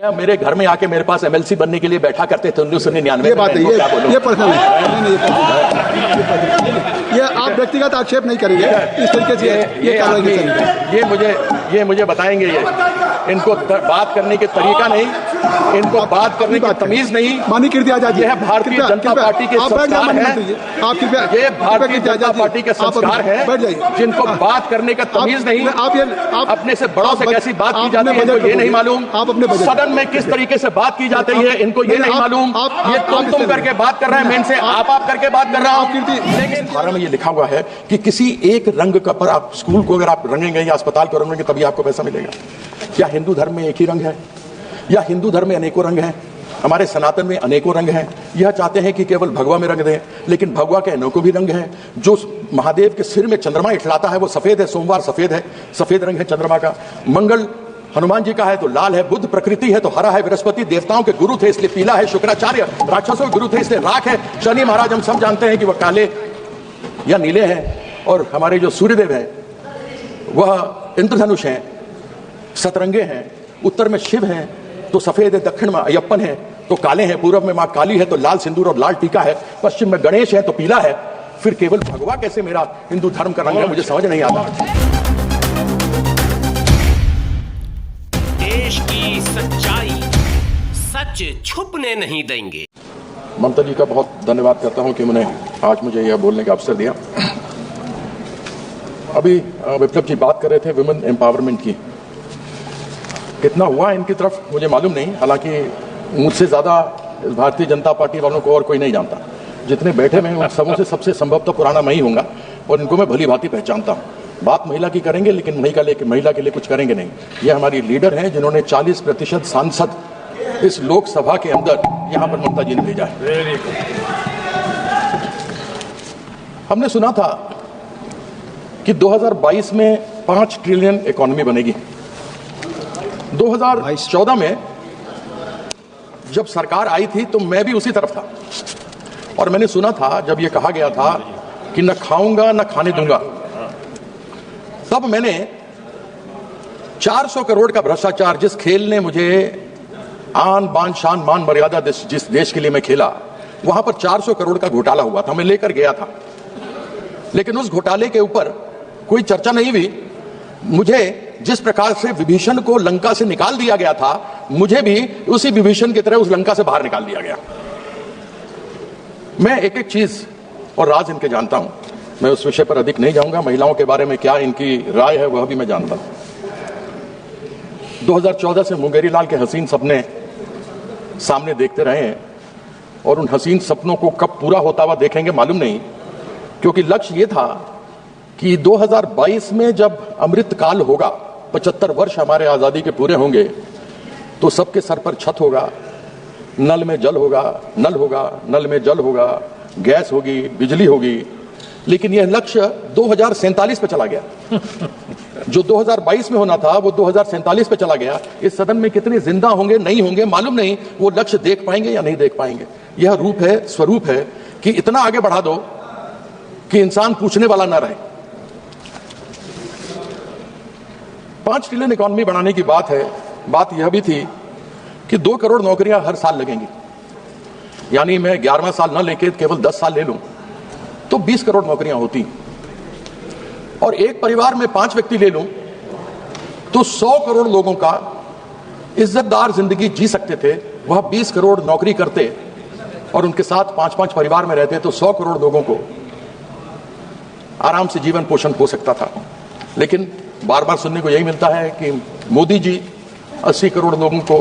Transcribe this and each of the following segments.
मेरे घर में आके मेरे पास एमएलसी बनने के लिए बैठा करते थे 1999 ये बात है, ये पर्सनल ये आप व्यक्तिगत आक्षेप नहीं करेंगे इस तरीके से ये मुझे बताएंगे। ये इनको बात करने के तरीका नहीं, इनको बात करने की तमीज नहीं। मानी कीर्ति आजाद जी, यह भारतीय जनता पार्टी के संस्कार हैं। ये भारतीय जनता पार्टी के संस्कार हैं जिनको बात करने का तमीज नहीं। आप अपने से बड़ों से कैसी बात की जाती है इनको ये नहीं मालूम। सदन में किस तरीके से बात की जाती है इनको ये नहीं मालूम। ये तुम करके बात कर रहे हैं, मैं इनसे आप करके बात कर रहा हूं। लेकिन धारा में ये लिखा हुआ है कि किसी एक रंग का पर आप स्कूल को अगर आप रंगेंगे या अस्पताल को रंगेंगे तभी आपको पैसा मिलेगा। क्या हिंदू धर्म में एक ही रंग है या हिंदू धर्म में अनेकों रंग हैं? हमारे सनातन में अनेकों रंग हैं। यह चाहते हैं कि केवल भगवा में रंग दें, लेकिन भगवा के अनेकों भी रंग हैं। जो महादेव के सिर में चंद्रमा इठलाता है वो सफेद है, सोमवार सफेद है, सफेद रंग है चंद्रमा का। मंगल हनुमान जी का है तो लाल है, बुद्ध प्रकृति है तो हरा है, बृहस्पति देवताओं के गुरु थे इसलिए पीला है, शुक्राचार्य राक्षसों के गुरु थे इसलिए राख है, शनि महाराज हम सब जानते हैं कि वह काले या नीले हैं, और हमारे जो सूर्यदेव हैं वह इंद्रधनुष हैं, सतरंगे हैं। उत्तर में शिव हैं तो सफेद है, दक्षिण में अयप्पन है तो काले हैं, पूर्व में मां काली है तो लाल सिंदूर और लाल टीका है, पश्चिम में गणेश है तो पीला है। फिर केवल भगवा कैसे मेरा हिंदू धर्म का रंग है, मुझे समझ नहीं आता। देश की सच्चाई सच छुपने नहीं देंगे। ममता जी का बहुत धन्यवाद करता हूं कि उन्होंने आज मुझे यह बोलने का अवसर दिया। अभी विप्लव जी बात कर रहे थे वुमेन एम्पावरमेंट की। कितना हुआ इनकी तरफ मुझे मालूम नहीं, हालांकि मुझसे ज्यादा भारतीय जनता पार्टी वालों को और कोई नहीं जानता। जितने बैठे हुए हैं उन सबों से सबसे संभवतः पुराना मैं ही होऊंगा और इनको मैं भली भांति पहचानता हूं। बात महिला की करेंगे लेकिन महिला के लिए कुछ करेंगे नहीं। ये हमारी लीडर हैं जिन्होंने 40% सांसद इस लोकसभा के अंदर यहां पर ममता जी ने भेजा है। हमने सुना था कि 2022 में 5 ट्रिलियन इकोनॉमी बनेगी। 2014 में जब सरकार आई थी तो मैं भी उसी तरफ था और मैंने सुना था जब यह कहा गया था कि न खाऊंगा न खाने दूंगा, तब मैंने 400 करोड़ का भ्रष्टाचार, जिस खेल ने मुझे आन बान शान मान मर्यादा जिस देश के लिए मैं खेला, वहां पर 400 करोड़ का घोटाला हुआ था, मैं लेकर गया था। लेकिन उस घोटाले के ऊपर कोई चर्चा नहीं हुई। मुझे जिस प्रकार से विभीषण को लंका से निकाल दिया गया था, मुझे भी उसी विभीषण की तरह उस लंका से बाहर निकाल दिया गया। मैं एक एक चीज और राज इनके जानता हूं, मैं उस विषय पर अधिक नहीं जाऊंगा। महिलाओं के बारे में क्या इनकी राय है वह भी मैं जानता हूं। 2014 से मुंगेरी लाल के हसीन सपने सामने देखते रहे हैं और उन हसीन सपनों को कब पूरा होता हुआ देखेंगे मालूम नहीं, क्योंकि लक्ष्य ये था कि 2022 में जब अमृत काल होगा, 75 वर्ष हमारे आजादी के पूरे होंगे, तो सबके सर पर छत होगा, नल में जल होगा, नल में जल होगा, गैस होगी, बिजली होगी। लेकिन यह लक्ष्य 2047 पे चला गया। जो 2022 में होना था वो 2047 पे चला गया। इस सदन में कितने जिंदा होंगे नहीं होंगे मालूम नहीं, वो लक्ष्य देख पाएंगे या नहीं देख पाएंगे। यह रूप है, स्वरूप है कि इतना आगे बढ़ा दो कि इंसान पूछने वाला ना रहे। 5 ट्रिलियन इकोनॉमी बढ़ाने की बात है। बात यह भी थी कि 2 करोड़ नौकरियां हर साल लगेंगी, यानी मैं 11वां साल न लेके केवल 10 साल ले लूं तो 20 करोड़ नौकरियां होती, और एक परिवार में 5 व्यक्ति ले लूं तो 100 करोड़ लोगों का इज्जतदार जिंदगी जी सकते थे। वह 20 करोड़ नौकरी करते और उनके साथ 5-5 परिवार में रहते तो 100 करोड़ लोगों को आराम से जीवन पोषण हो सकता था। लेकिन बार बार सुनने को यही मिलता है कि मोदी जी 80 करोड़ लोगों को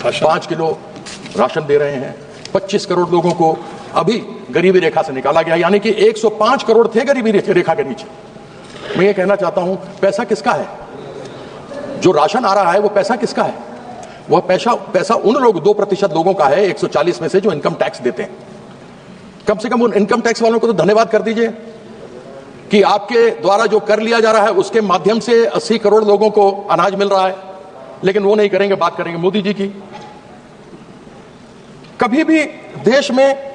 5 किलो राशन दे रहे हैं, 25 करोड़ लोगों को अभी गरीबी रेखा से निकाला गया, यानी कि 105 करोड़ थे गरीबी रेखा के नीचे। मैं ये कहना चाहता हूं, पैसा किसका है? जो राशन आ रहा है वो पैसा किसका है? वह पैसा उन लोग 2% लोगों का है 140 में से जो इनकम टैक्स देते हैं। कम से कम उन इनकम टैक्स वालों को तो धन्यवाद कर दीजिए कि आपके द्वारा जो कर लिया जा रहा है उसके माध्यम से 80 करोड़ लोगों को अनाज मिल रहा है। लेकिन वो नहीं करेंगे, बात करेंगे मोदी जी की। कभी भी देश में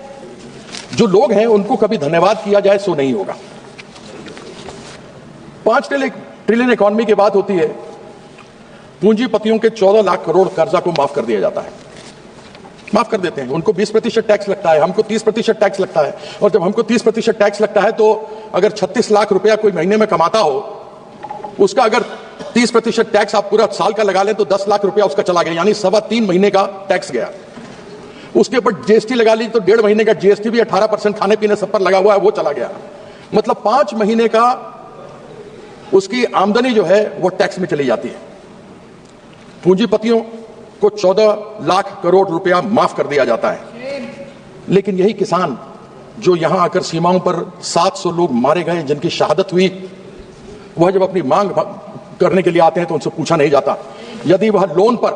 जो लोग हैं उनको कभी धन्यवाद किया जाए सो नहीं होगा। 5 ट्रिलियन इकोनॉमी की बात होती है पूंजीपतियों के 14 लाख करोड़ कर्जा को माफ कर दिया जाता है, माफ कर देते हैं। उनको 20% टैक्स लगता है, हमको 30% टैक्स लगता है। और जब हमको 30% टैक्स लगता है तो अगर 36 लाख रुपया कोई महीने में कमाता हो, उसका अगर 30% टैक्स आप पूरा साल का लगा लें तो 10 लाख रुपया उसका चला गया, यानी 3.25 महीने का टैक्स गया। उसके ऊपर जीएसटी लगा ली तो 1.5 महीने का जीएसटी भी 18% खाने पीने सब पर लगा हुआ है, वो चला गया। मतलब 5 महीने का उसकी आमदनी जो है वो टैक्स में चली जाती है। पूंजीपतियों को 14 लाख करोड़ रुपया माफ कर दिया जाता है। लेकिन यही किसान जो यहां आकर सीमाओं पर 700 लोग मारे गए, जिनकी शहादत हुई, वह जब अपनी मांग करने के लिए आते हैं तो उनसे पूछा नहीं जाता। यदि वह लोन पर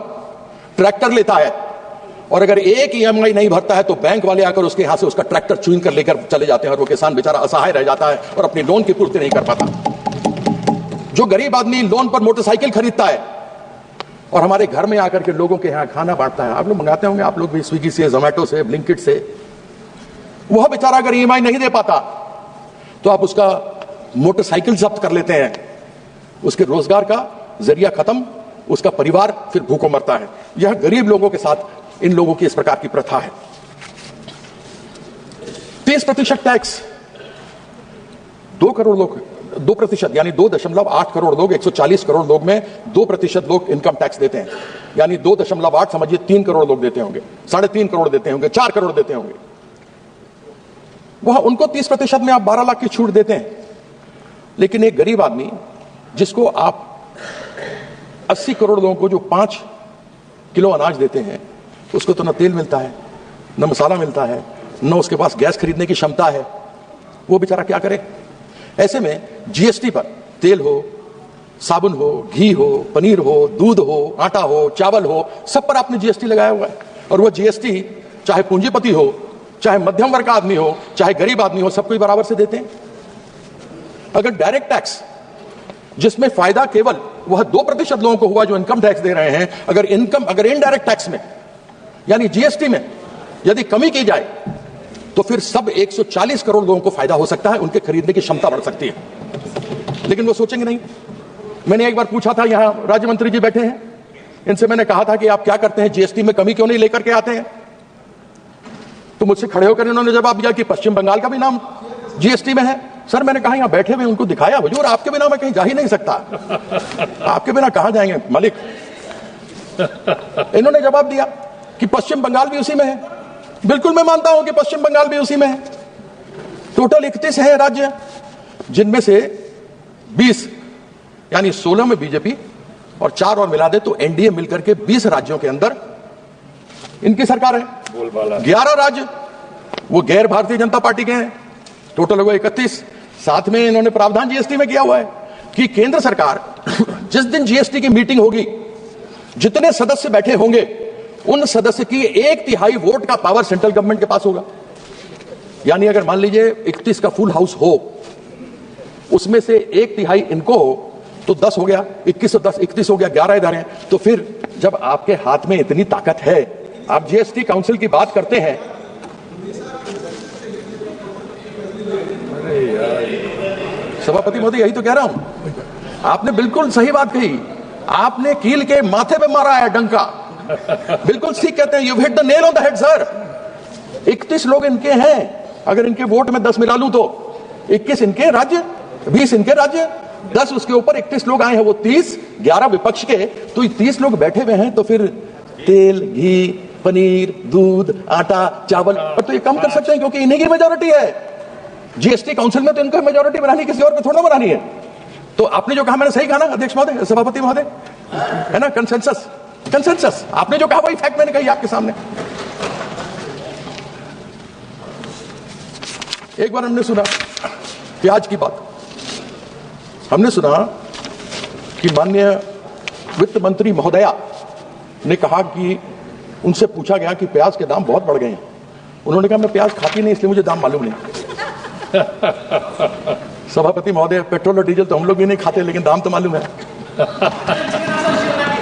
ट्रैक्टर लेता है और अगर एक ईएमआई नहीं भरता है तो बैंक वाले आकर उसके यहां से उसका ट्रैक्टर छीन कर लेकर चले जाते हैं और वो किसान बेचारा असहाय रह जाता है और अपनी लोन की पूर्ति नहीं कर पाता। जो गरीब आदमी लोन पर मोटरसाइकिल खरीदता है और हमारे घर में आकर के लोगों के यहां खाना बांटता है, आप लोग मंगाते होंगे, आप लोग भी स्विगी से, जोमेटो से, ब्लिंकिट से, वह बेचारा अगर ईएमआई नहीं दे पाता तो आप उसका मोटरसाइकिल जब्त कर लेते हैं, उसके रोजगार का जरिया खत्म, उसका परिवार फिर भूखों मरता है। यह गरीब लोगों के साथ इन लोगों की इस प्रकार की प्रथा है। 30% टैक्स, 2 करोड़ लोग, 2% यानी 2.8 करोड़ लोग, 140 करोड़ लोग में 2% लोग इनकम टैक्स देते हैं, यानी 2.8 समझिए 3 करोड़ लोग देते होंगे, 3.5 करोड़ देते होंगे, 4 करोड़ देते होंगे। वह उनको 30% में आप 12 लाख की छूट देते हैं। लेकिन एक गरीब आदमी जिसको आप 80 करोड़ लोगों को जो 5 किलो अनाज देते हैं, उसको तो न तेल मिलता है, न मसाला मिलता है, न उसके पास गैस खरीदने की क्षमता है, वो बेचारा क्या करे। ऐसे में जीएसटी पर तेल हो, साबुन हो, घी हो, पनीर हो, दूध हो, आटा हो, चावल हो, सब पर आपने जीएसटी लगाया हुआ है। और वो जीएसटी चाहे पूंजीपति हो, चाहे मध्यम वर्ग का आदमी हो, चाहे गरीब आदमी हो, सबको बराबर से देते हैं। अगर डायरेक्ट टैक्स जिसमें फायदा केवल वह 2% लोगों को हुआ जो इनकम टैक्स दे रहे हैं, अगर इनडायरेक्ट टैक्स में यानी जीएसटी में यदि कमी की जाए तो फिर सब 140 करोड़ लोगों को फायदा हो सकता है, उनके खरीदने की क्षमता बढ़ सकती है। लेकिन वो सोचेंगे नहीं। मैंने एक बार पूछा था, यहां राज्य मंत्री जी बैठे हैं, इनसे मैंने कहा था कि आप क्या करते हैं, जीएसटी में कमी क्यों नहीं लेकर के आते हैं? तो मुझसे खड़े होकर इन्होंने जवाब दिया कि पश्चिम बंगाल का भी नाम जीएसटी में है। सर मैंने कहा यहां बैठे हुए उनको दिखाया, हुजूर आपके बिना मैं कहीं जा ही नहीं सकता, आपके बिना कहां जाएंगे मालिक। इन्होंने जवाब दिया कि पश्चिम बंगाल भी उसी में है। बिल्कुल मैं मानता हूं कि पश्चिम बंगाल भी उसी में है। टोटल 31 है राज्य, जिनमें से 20 यानी 16 में बीजेपी और 4 और मिला दे तो एनडीए मिलकर के 20 राज्यों के अंदर इनकी सरकार है। 11 राज्य वो गैर भारतीय जनता पार्टी के हैं, टोटल हो गए 31। साथ में इन्होंने प्रावधान जीएसटी में किया हुआ है कि केंद्र सरकार जिस दिन जीएसटी की मीटिंग होगी, जितने सदस्य बैठे होंगे उन सदस्य की 1/3 वोट का पावर सेंट्रल गवर्नमेंट के पास होगा। यानी अगर मान लीजिए 31 का फुल हाउस हो, उसमें से 1/3 इनको हो तो 10 हो गया, 21 और 10 31 हो गया, 11 इधर हैं। तो फिर जब आपके हाथ में इतनी ताकत है, आप जीएसटी काउंसिल की बात करते हैं, सभापति महोदय यही तो कह रहा हूं, आपने बिल्कुल सही बात कही, आपने कील के माथे पे मारा है डंका, बिल्कुल ठीक कहते हैं, you hit the nail on the head sir. 31 लोग इनके हैं, अगर इनके वोट में 10 मिला लूं तो 21 इनके राज्य, 20 इनके राज्य, 10 उसके ऊपर 31 लोग आए हैं, वो 30, 11 विपक्ष के, तो 30 लोग बैठे हुए हैं। तो फिर तेल, घी, पनीर, दूध, आटा, चावल और तो ये कम कर सकते हैं क्योंकि इन्हीं की मेजोरिटी है। जीएसटी काउंसिल में तो इनको मेजोरिटी बनानी, किसी और को थोड़ा बनानी है। तो आपने जो कहा मैंने सही कहा ना अध्यक्ष महोदय, सभापति महोदय, है ना, कंसेंसस, कंसेंसस, आपने जो कहा वही फैक्ट मैंने कही आपके सामने। एक बार हमने सुना प्याज की बात, हमने सुना कि माननीय वित्त मंत्री महोदया ने कहा कि उनसे पूछा गया कि प्याज के दाम बहुत बढ़ गए हैं। उन्होंने कहा मैं प्याज खाती नहीं इसलिए मुझे दाम मालूम नहीं। सभापति महोदय, पेट्रोल और डीजल तो हम लोग भी नहीं खाते, लेकिन दाम तो मालूम है।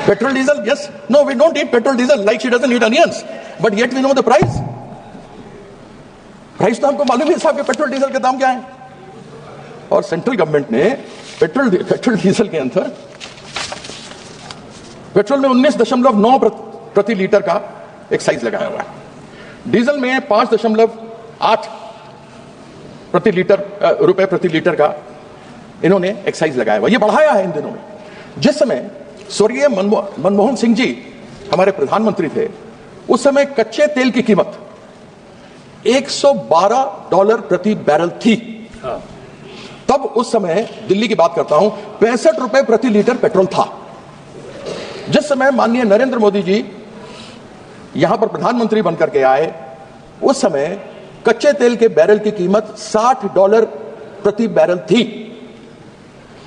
Petrol diesel, yes, no we don't eat petrol diesel like she doesn't eat onions, but yet we know the price. Price तो हमको मालूम है साहब कि पेट्रोल डीजल के दाम क्या है। और सेंट्रल गवर्नमेंट ने पेट्रोल डीजल के अंदर पेट्रोल में 19.9 प्रति लीटर का एक्साइज लगाया हुआ है, डीजल में 5.8 रुपए प्रति लीटर का इन्होंने एक्साइज लगाया हुआ। ये बढ़ाया है इन दिनों में। जिस समय स्वर्गीय मनमोहन सिंह जी हमारे प्रधानमंत्री थे, उस समय कच्चे तेल की कीमत $112 प्रति बैरल थी। तब उस समय, दिल्ली की बात करता हूं, 65 रुपए प्रति लीटर पेट्रोल था। जिस समय माननीय नरेंद्र मोदी जी यहां पर प्रधानमंत्री बनकर के आए, उस समय कच्चे तेल के बैरल की कीमत $60 प्रति बैरल थी।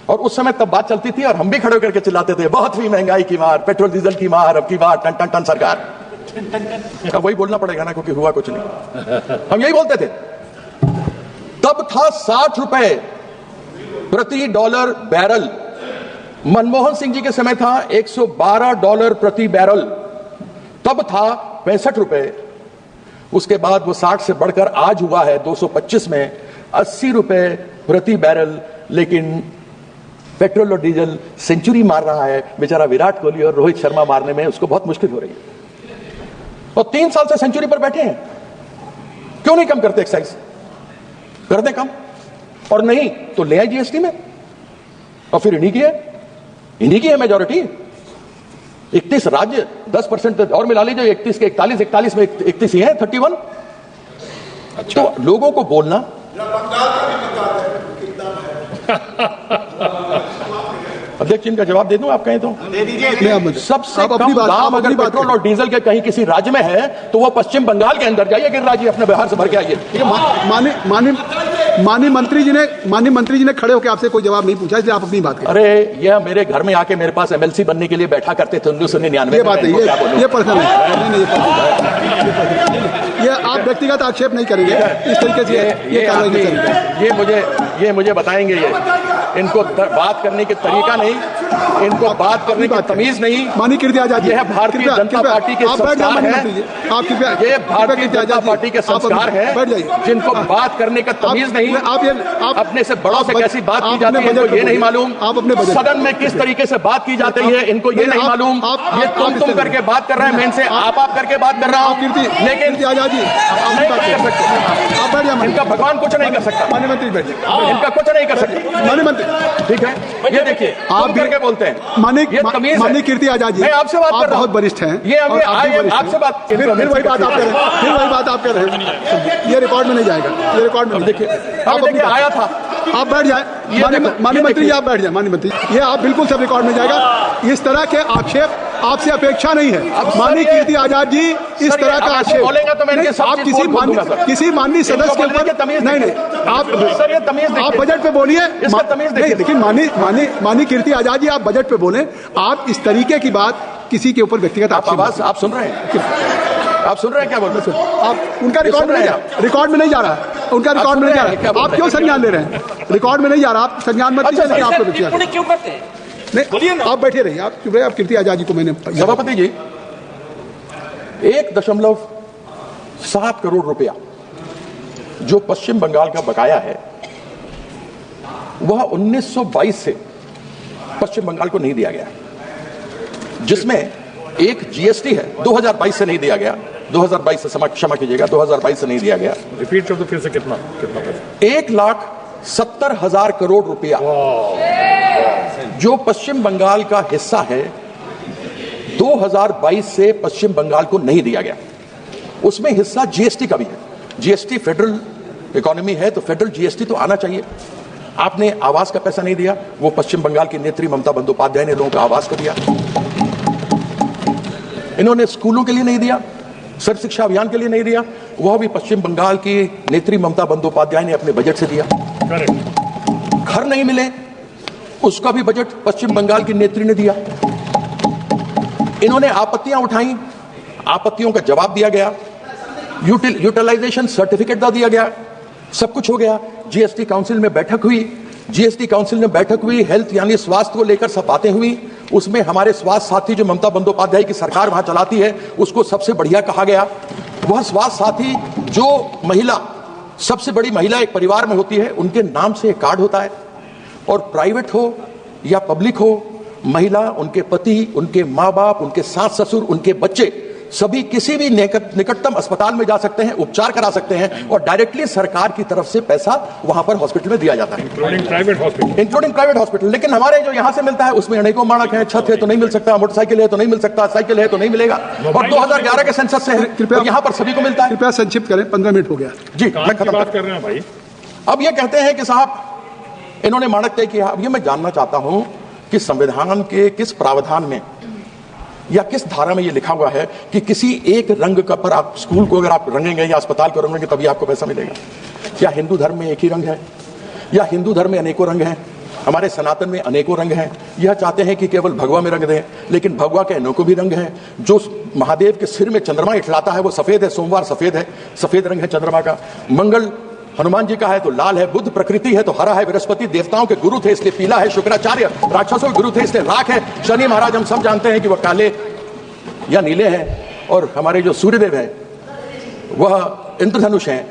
और उस समय तब बात चलती थी और हम भी खड़े होकर के चिल्लाते थे, बहुत ही महंगाई की मार, पेट्रोल डीजल की मार, अब की बार टन टन टन सरकार। अब वही बोलना पड़ेगा ना, क्योंकि हुआ कुछ नहीं। हम यही बोलते थे। तब था 60 रुपए प्रति डॉलर बैरल। मनमोहन सिंह जी के समय था $112 प्रति बैरल। तब था 65 रुपए। उसके बाद वो 60 से बढ़कर आज हुआ है 225 में 80 रुपए प्रति बैरल। लेकिन पेट्रोल और डीजल सेंचुरी मार रहा है। बेचारा विराट कोहली और रोहित शर्मा मारने में उसको बहुत मुश्किल हो रही है। और 3 साल से सेंचुरी पर बैठे हैं। क्यों नहीं कम करते एक्साइज? कर दें कम, और नहीं तो ले आए जीएसटी में। और फिर इन्हीं की है मेजॉरिटी। 31 राज्य 10% और मिला लीजिए, 31 के 41 में 31 ही है, 31। अच्छा, तो लोगों को बोलना अध्यक्ष, इनका जवाब दे दूं आप कहें तो? दे दीजिए। सबसे कम दाम अगर पेट्रोल और डीजल के कहीं किसी राज्य में है तो वो पश्चिम बंगाल के अंदर जाइए, गिरिराज जी अपने बिहार से भर के आइए। माननीय मंत्री जी ने खड़े होकर आपसे कोई जवाब नहीं पूछा, इसलिए आप अपनी बात करें। अरे यह मेरे घर में आके मेरे पास एमएलसी बनने के लिए बैठा करते थे 1999। ये बात है, ये पर्सनल है। ये आप व्यक्तिगत आक्षेप नहीं करेंगे इस तरीके से। ये मुझे बताएंगे। ये इनको बात करने के तरीका नहीं, इनको बात करने की तमीज नहीं। माननीय कीर्ति आजाद, यह भारतीय जनता पार्टी के संस्कार है। ये भारतीय जनता पार्टी के संस्कार है। जिनको बात करने का तमीज नहीं, अपने से बड़ों से कैसी बात की जाती है इनको ये नहीं मालूम। सदन में किस तरीके से बात की जाती है इनको ये नहीं मालूम। ये तुम करके बात कर रहे हैं, मैं इनसे आप करके बात कर रहा हूँ। लेकिन आजाद जी नहीं कर सकते। इनका भगवान कुछ नहीं कर सकता। माननीय मंत्री बैठिए। इनका कुछ नहीं कर सकता। माननीय मंत्री ठीक है, ये देखिए आप करके बोलते हैं। माननीय कीर्ति आजाद जी, मैं आपसे बात कर रहा हूं। बहुत वरिष्ठ हैं। ये आपसे बात फिर वही बात आप कर रहे हैं। ये रिकॉर्ड में नहीं जाएगा। ये रिकॉर्ड में देखिए, आया था। आप बैठ जाए। माननीय मंत्री जी आप बैठ जाए। माननीय मंत्री, ये आप बिल्कुल सब रिकॉर्ड में जाएगा। इस तरह के आक्षेप आपसे अपेक्षा नहीं है। माननीय कीर्ति आजाद जी, इस तरह का आक्षेप बोलेगा तो मैं आप किसी माननीय सदस्य के ऊपर नहीं, आप बजट पे बोलिए। देखिए माननीय कीर्ति आजाद जी, आप बजट पे बोले। आप इस तरीके की बात किसी के ऊपर व्यक्तिगत आप सुन रहे हैं? आप सुन रहे हैं क्या बोल रहे हैं? आप उनका रिकॉर्ड में नहीं जा रहा है। उनका रिकॉर्ड में नहीं जा रहा है। आप क्यों संज्ञान ले रहे हैं? रिकॉर्ड में नहीं जा रहा, आप संज्ञान मत लीजिए। आपको क्यों करते हैं? नहीं, आप बैठे रहिए। आप चुप रहे। आप कीर्ति आजाद जी को मैंने सभापति जी 1.7 करोड़ रुपया जो पश्चिम बंगाल का बकाया है, वह 1922 से पश्चिम बंगाल को नहीं दिया गया, जिसमें एक जीएसटी है। 2022 से नहीं दिया गया। 2022 से क्षमा कीजिएगा, 2022 से नहीं दिया गया। रिपीट कर दो फिर से। कितना पैसा? 1,70,000 करोड़ रुपया जो पश्चिम बंगाल का हिस्सा है, 2022 से पश्चिम बंगाल को नहीं दिया गया। उसमें हिस्सा जीएसटी का भी है। जीएसटी फेडरल इकोनॉमी है, तो फेडरल जीएसटी तो आना चाहिए। आपने आवास का पैसा नहीं दिया, वो पश्चिम बंगाल की नेत्री ममता बंदोपाध्याय ने लोगों को आवास को दिया। इन्होंने स्कूलों के लिए नहीं दिया, सर्व शिक्षा अभियान के लिए नहीं दिया, वह भी पश्चिम बंगाल की नेत्री ममता बंदोपाध्याय ने अपने बजट से दिया। घर नहीं मिले, उसका भी बजट पश्चिम बंगाल की नेत्री ने दिया। इन्होंने आपत्तियां उठाई, आपत्तियों का जवाब दिया गया, यूटिलाइजेशन सर्टिफिकेट दिया गया, सब कुछ हो गया। जीएसटी काउंसिल में बैठक हुई। जीएसटी काउंसिल में बैठक हुई, हेल्थ यानी स्वास्थ्य को लेकर सब बातें हुई। उसमें हमारे स्वास्थ्य साथी जो ममता बंदोपाध्याय की सरकार वहां चलाती है, उसको सबसे बढ़िया कहा गया। वह स्वास्थ्य साथी जो महिला, सबसे बड़ी महिला एक परिवार में होती है, उनके नाम से एक कार्ड होता है, और प्राइवेट हो या पब्लिक हो, महिला, उनके पति, उनके माँ बाप, उनके सास ससुर, उनके बच्चे सभी किसी भी निकटतम अस्पताल में जा सकते हैं, उपचार करा सकते हैं और डायरेक्टली सरकार की तरफ से पैसा वहां पर हॉस्पिटल में दिया जाता है, इंक्लूडिंग प्राइवेट हॉस्पिटल। लेकिन हमारे जो यहां से मिलता है उसमें अनेकों मानक हैं, छत है तो नहीं मिल सकता, मोटरसाइकिल है तो नहीं मिल सकता, साइकिल है तो नहीं मिलेगा, और 2011 के सेंसस से है, यहां पर सभी को मिलता है। कृपया संक्षिप्त करें, 15 मिनट हो गया जी, मैं खत्म बात कर रहे हैं भाई। अब ये कहते हैं कि साहब इन्होंने मानक तय किया। अब ये मैं जानना चाहता हूं कि संविधान के किस प्रावधान में या किस धारा में ये लिखा हुआ है कि किसी एक रंग का पर आप स्कूल को अगर आप रंगेंगे या अस्पताल को रंगेंगे तभी आपको पैसा मिलेगा? क्या हिंदू धर्म में एक ही रंग है या हिंदू धर्म में अनेकों रंग हैं? हमारे सनातन में अनेकों रंग हैं। यह चाहते हैं कि केवल भगवा में रंग दें, लेकिन भगवा के अनेकों भी रंग हैं। जो महादेव के सिर में चंद्रमा इठलाता है वो सफेद है, सोमवार सफेद है, सफेद रंग है चंद्रमा का। मंगल हनुमान जी का है तो लाल है, बुद्ध प्रकृति है तो हरा है, बृहस्पति देवताओं के गुरु थे इसलिए पीला है, शुक्राचार्य राक्षसों के गुरु थे इसलिए राख है, शनि महाराज हम सब जानते हैं कि वह काले या नीले हैं, और हमारे जो सूर्यदेव हैं वह इंद्रधनुष हैं,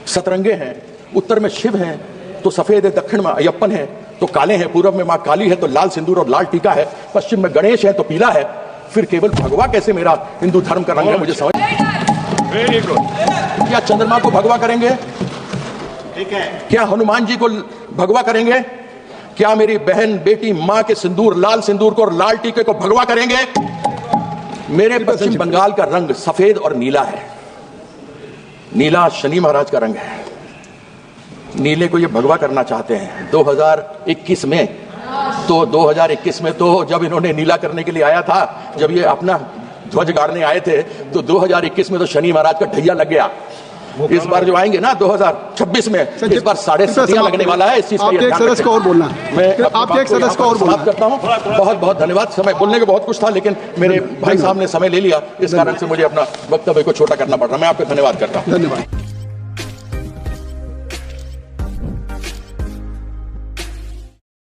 सतरंगे हैं, उत्तर में शिव हैं तो सफेद है, दक्षिण में अयप्पन है तो काले हैं, पूर्व में मां काली है तो लाल सिंदूर और लाल टीका है, पश्चिम में गणेश है तो पीला है। फिर केवल भगवा कैसे मेरा हिंदू धर्म का रंग है? मुझे समझ। Very good. क्या चंद्रमा को भगवा करेंगे? ठीक है। क्या हनुमान जी को भगवा करेंगे? क्या मेरी बहन बेटी मां के सिंदूर, लाल सिंदूर को और लाल टीके को भगवा करेंगे? मेरे पश्चिम बंगाल का रंग सफेद और नीला है। नीला शनि महाराज का रंग है। नीले को ये भगवा करना चाहते हैं 2021 में। तो 2021 में तो जब इन्होंने नीला करने के लिए आया था, जब ये अपना ध्वज गाड़ने आए थे तो 2021 में तो शनि महाराज का ढैया लग गया। इस बार जो आएंगे ना 2026 में, इस बार 7.5 लगने वाला है। इस चीज आप एक सदस्य को और बोलना, मैं आप एक सदस्य को और बोलना करता हूँ। बहुत बहुत धन्यवाद। समय बोलने को बहुत कुछ था लेकिन मेरे भाई साहब ने समय ले लिया, इस कारण से मुझे अपना वक्तव्य को छोटा करना पड़ रहा। मैं आपका धन्यवाद करता हूँ। धन्यवाद।